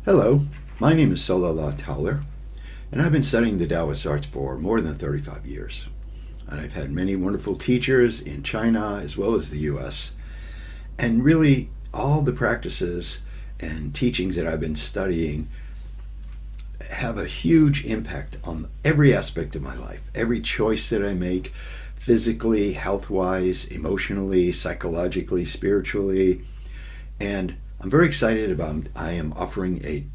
Hello, my name is Solala Towler, and I've been studying the Taoist arts for more than 35 years. And I've had many wonderful teachers in China as well as the US. And really, all the practices and teachings that I've been studying have a huge impact on every aspect of my life, every choice that I make, physically, health wise, emotionally, psychologically, spiritually. And I'm very excited about I am offering a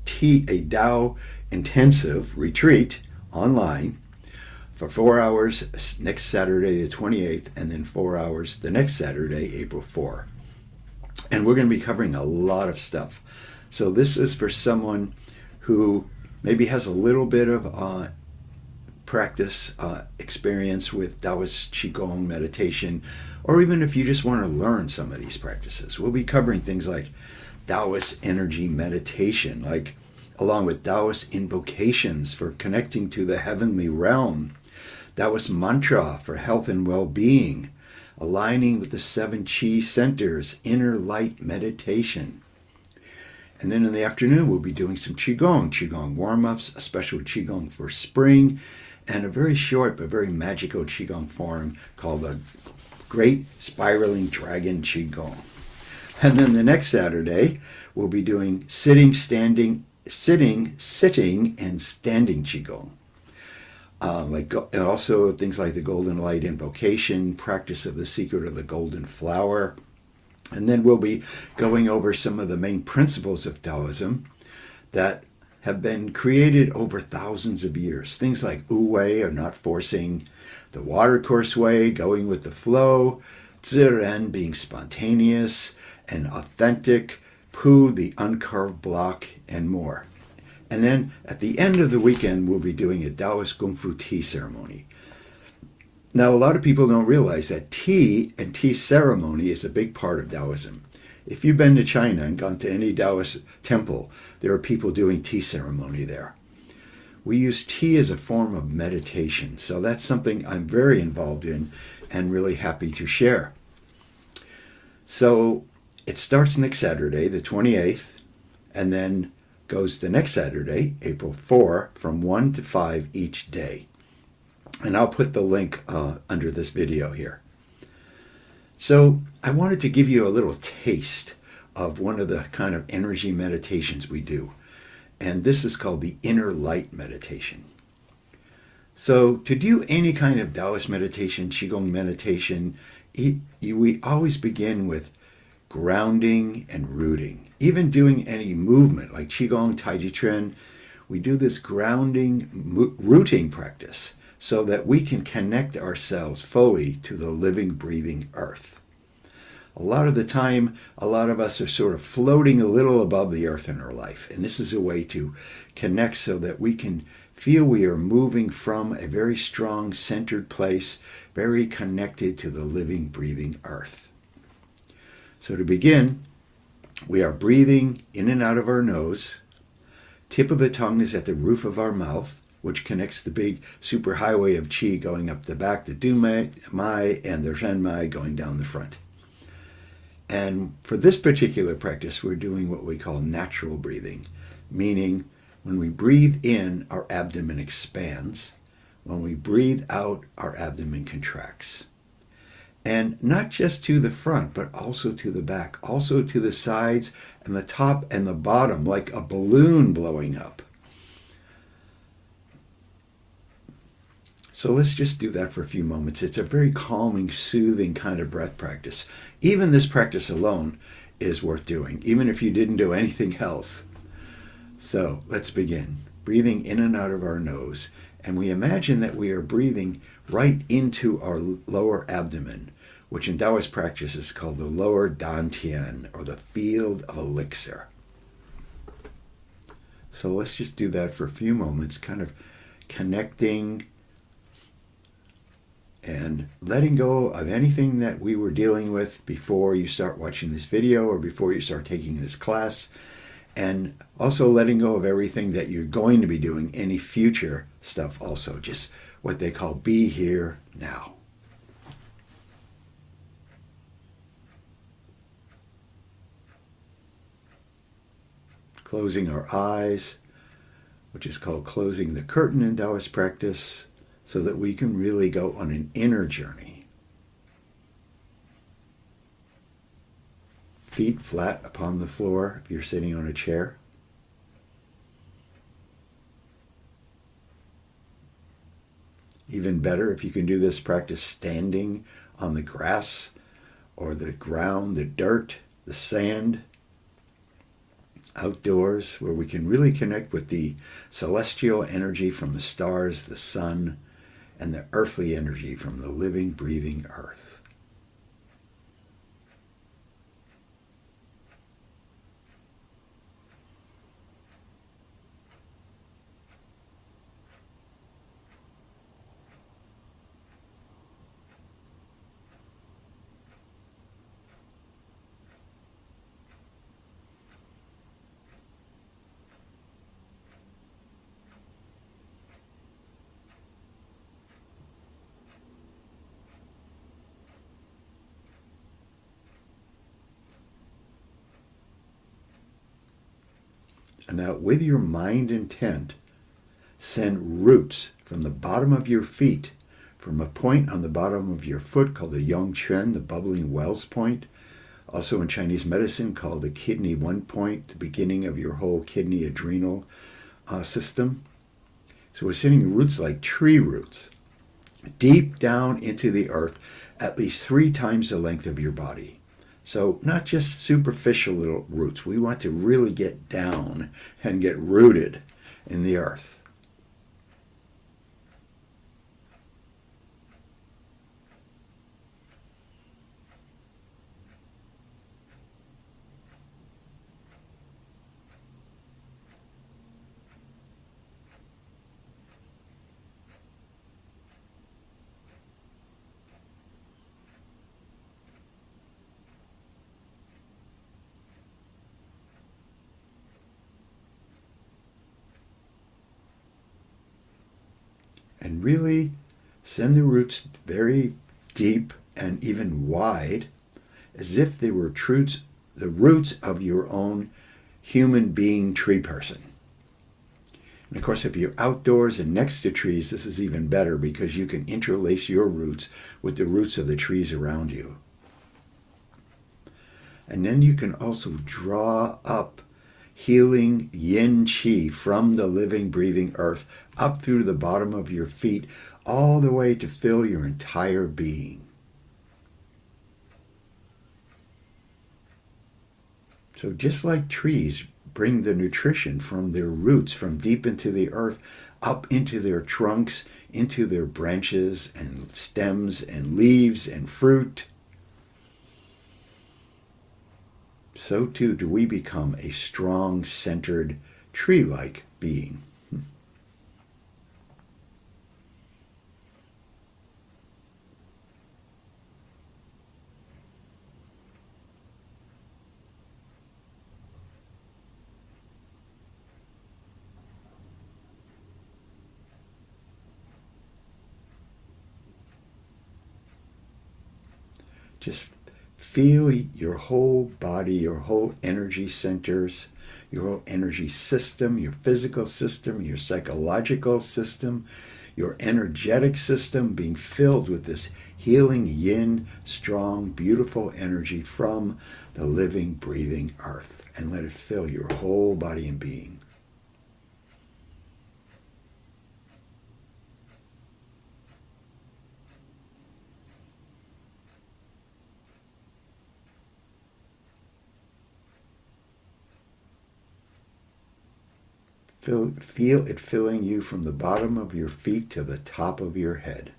Tao intensive retreat online for 4 hours next Saturday, the 28th, and then 4 hours the next Saturday, April 4. And we're going to be covering a lot of stuff. So this is for someone who maybe has a little bit of practice experience with Taoist Qigong meditation, or even if you just want to learn some of these practices. We'll be covering things like Taoist energy meditation, like along with Taoist invocations for connecting to the heavenly realm, Taoist mantra for health and well-being, aligning with the 7 Qi centers, inner light meditation. And then in the afternoon, we'll be doing some Qigong warm-ups, a special Qigong for spring, and a very short but very magical Qigong form called the Great Spiraling Dragon Qigong. And then the next Saturday, we'll be doing sitting, and standing Qigong. And also things like the Golden Light Invocation, practice of the Secret of the Golden Flower. And then we'll be going over some of the main principles of Taoism that have been created over thousands of years. Things like Wu Wei, or not forcing, the watercourse way, going with the flow, Ziren, being spontaneous and authentic, Pu, the uncarved block, and more. And then at the end of the weekend, we'll be doing a Taoist Kung Fu tea ceremony. Now, a lot of people don't realize that tea and tea ceremony is a big part of Taoism. If you've been to China and gone to any Taoist temple, there are people doing tea ceremony there. We use tea as a form of meditation, so that's something I'm very involved in and really happy to share. So it starts next Saturday, the 28th, and then goes the next Saturday, April 4, from 1 to 5 each day. And I'll put the link under this video here. So I wanted to give you a little taste of one of the kind of energy meditations we do. And this is called the Inner Light Meditation. So to do any kind of Taoist meditation, Qigong meditation, we always begin with grounding and rooting. Even doing any movement like Qigong, Taiji Chuan, we do this grounding, rooting practice so that we can connect ourselves fully to the living, breathing earth. A lot of the time, a lot of us are sort of floating a little above the earth in our life. And this is a way to connect so that we can feel we are moving from a very strong, centered place, very connected to the living, breathing earth. So to begin, we are breathing in and out of our nose. Tip of the tongue is at the roof of our mouth, which connects the big superhighway of Qi going up the back, the Du Mai, and the Zhen Mai going down the front. And for this particular practice, we're doing what we call natural breathing, meaning when we breathe in, our abdomen expands. When we breathe out, our abdomen contracts. And not just to the front, but also to the back, also to the sides and the top and the bottom, like a balloon blowing up. So let's just do that for a few moments. It's a very calming, soothing kind of breath practice. Even this practice alone is worth doing, even if you didn't do anything else. So let's begin. Breathing in and out of our nose. And we imagine that we are breathing right into our lower abdomen, which in Taoist practice is called the lower dantian, or the field of elixir. So let's just do that for a few moments, kind of connecting and letting go of anything that we were dealing with before you start watching this video or before you start taking this class, and also letting go of everything that you're going to be doing, any future stuff also, just what they call be here now. closing our eyes, which is called closing the curtain in Taoist practice, so that we can really go on an inner journey. Feet flat upon the floor if you're sitting on a chair. Even better if you can do this practice standing on the grass or the ground, the dirt, the sand, outdoors, where we can really connect with the celestial energy from the stars, the sun, and the earthly energy from the living, breathing earth. And now, with your mind intent, send roots from the bottom of your feet, from a point on the bottom of your foot called the Yongquan, the bubbling wells point, also in Chinese medicine called the kidney one point, the beginning of your whole kidney adrenal system. So we're sending roots like tree roots deep down into the earth, at least 3 times the length of your body. So not just superficial little roots. We want to really get down and get rooted in the earth. And really send the roots very deep and even wide, as if they were the roots of your own human being tree person. And of course, if you're outdoors and next to trees, this is even better because you can interlace your roots with the roots of the trees around you. And then you can also draw up healing yin qi from the living, breathing earth up through the bottom of your feet, all the way to fill your entire being. So just like trees bring the nutrition from their roots, from deep into the earth, up into their trunks, into their branches and stems and leaves and fruit, so too do we become a strong, centered, tree-like being. Just feel your whole body, your whole energy centers, your whole energy system, your physical system, your psychological system, your energetic system being filled with this healing yin, strong, beautiful energy from the living, breathing earth. And let it fill your whole body and being. Feel it filling you from the bottom of your feet to the top of your head.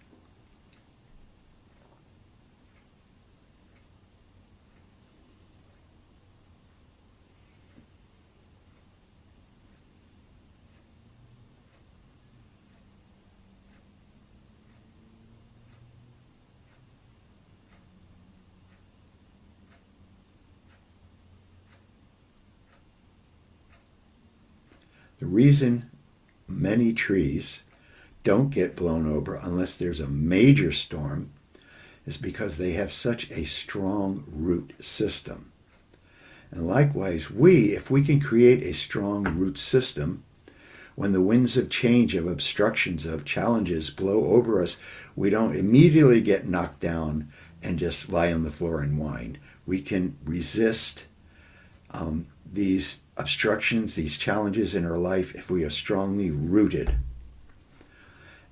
The reason many trees don't get blown over unless there's a major storm is because they have such a strong root system. And likewise, if we can create a strong root system, when the winds of change, of obstructions, of challenges blow over us, we don't immediately get knocked down and just lie on the floor and whine. We can resist these obstructions, these challenges in our life if we are strongly rooted.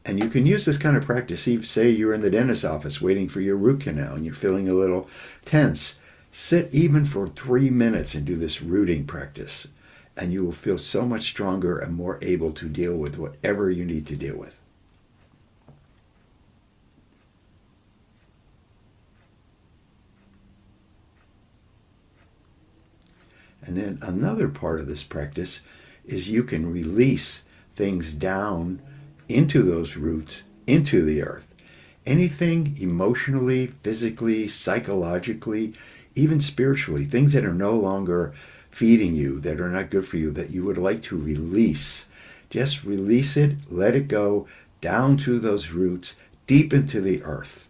And you can use this kind of practice. Say you're in the dentist's office waiting for your root canal and you're feeling a little tense. Sit even for 3 minutes and do this rooting practice. And you will feel so much stronger and more able to deal with whatever you need to deal with. And then another part of this practice is you can release things down into those roots, into the earth. Anything emotionally, physically, psychologically, even spiritually, things that are no longer feeding you, that are not good for you, that you would like to release. Just release it, let it go down through those roots, deep into the earth.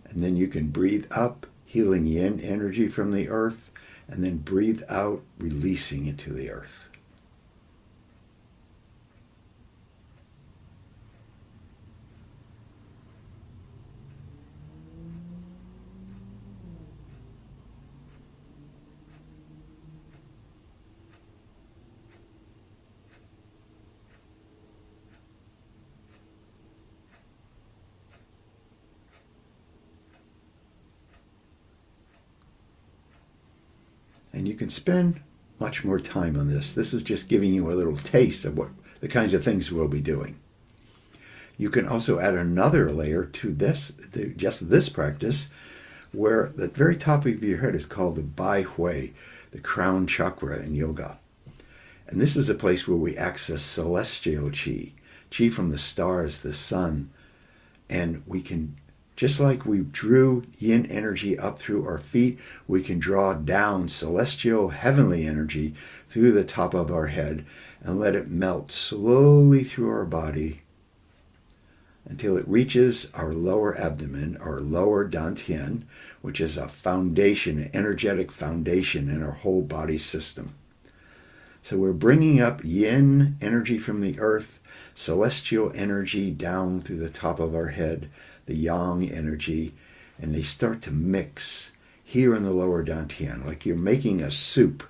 And then you can breathe up, healing yin energy from the earth, and then breathe out, releasing into the earth. And you can spend much more time on this. This is just giving you a little taste of what the kinds of things we'll be doing. You can also add another layer to this, just this practice, where the very top of your head is called the Bai Hui, the crown chakra in yoga. And this is a place where we access celestial chi from the stars, the sun, and we can, just like we drew yin energy up through our feet, we can draw down celestial heavenly energy through the top of our head and let it melt slowly through our body until it reaches our lower abdomen, our lower dantian, which is a foundation, an energetic foundation in our whole body system. So we're bringing up yin energy from the earth, celestial energy down through the top of our head, the yang energy, and they start to mix here in the lower dantian, like you're making a soup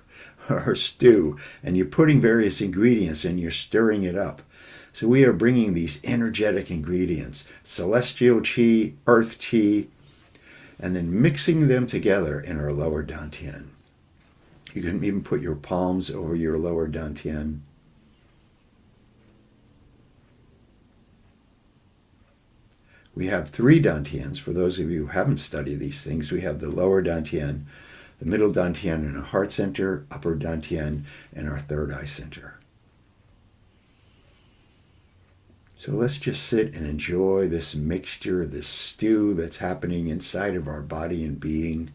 or stew, and you're putting various ingredients and you're stirring it up. So we are bringing these energetic ingredients, celestial chi, earth chi, and then mixing them together in our lower dantian. You can even put your palms over your lower dantian. We have 3 dantians. For those of you who haven't studied these things, we have the lower dantian, the middle dantian in our heart center, upper dantian in our third eye center. So let's just sit and enjoy this mixture, this stew that's happening inside of our body and being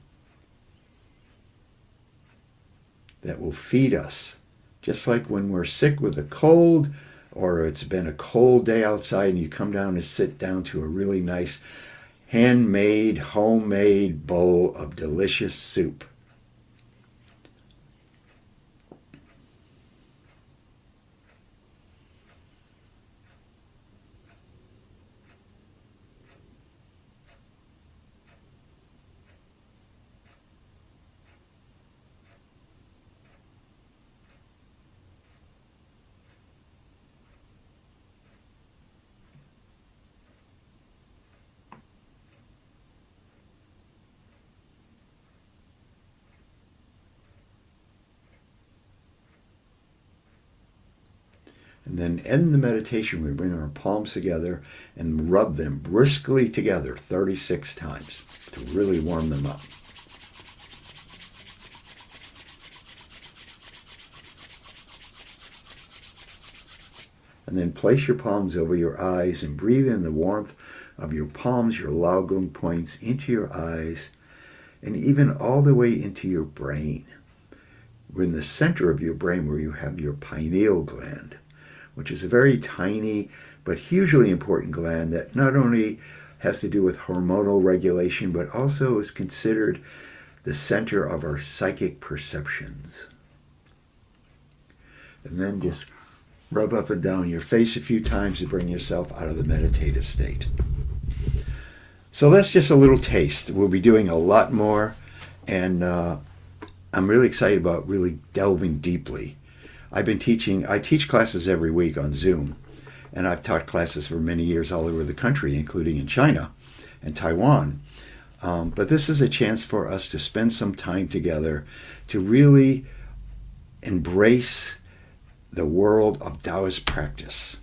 that will feed us. Just like when we're sick with a cold, or it's been a cold day outside and you come down and sit down to a really nice handmade, homemade bowl of delicious soup. And then end the meditation, we bring our palms together and rub them briskly together 36 times to really warm them up. And then place your palms over your eyes and breathe in the warmth of your palms, your Laogung points, into your eyes and even all the way into your brain. we're in the center of your brain where you have your pineal gland, which is a very tiny but hugely important gland that not only has to do with hormonal regulation, but also is considered the center of our psychic perceptions. And then just rub up and down your face a few times to bring yourself out of the meditative state. So that's just a little taste. We'll be doing a lot more, and I'm really excited about really delving deeply. I teach classes every week on Zoom, and I've taught classes for many years all over the country, including in China and Taiwan. But this is a chance for us to spend some time together to really embrace the world of Taoist practice.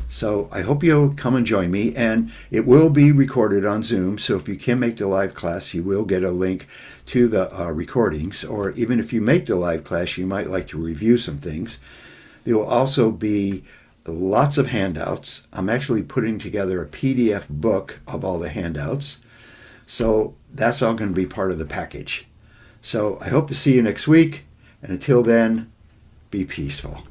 So I hope you'll come and join me, and it will be recorded on Zoom, so if you can make the live class, you will get a link to the recordings, or even if you make the live class, you might like to review some things. There will also be lots of handouts. I'm actually putting together a PDF book of all the handouts, so that's all going to be part of the package. So I hope to see you next week, and until then, be peaceful.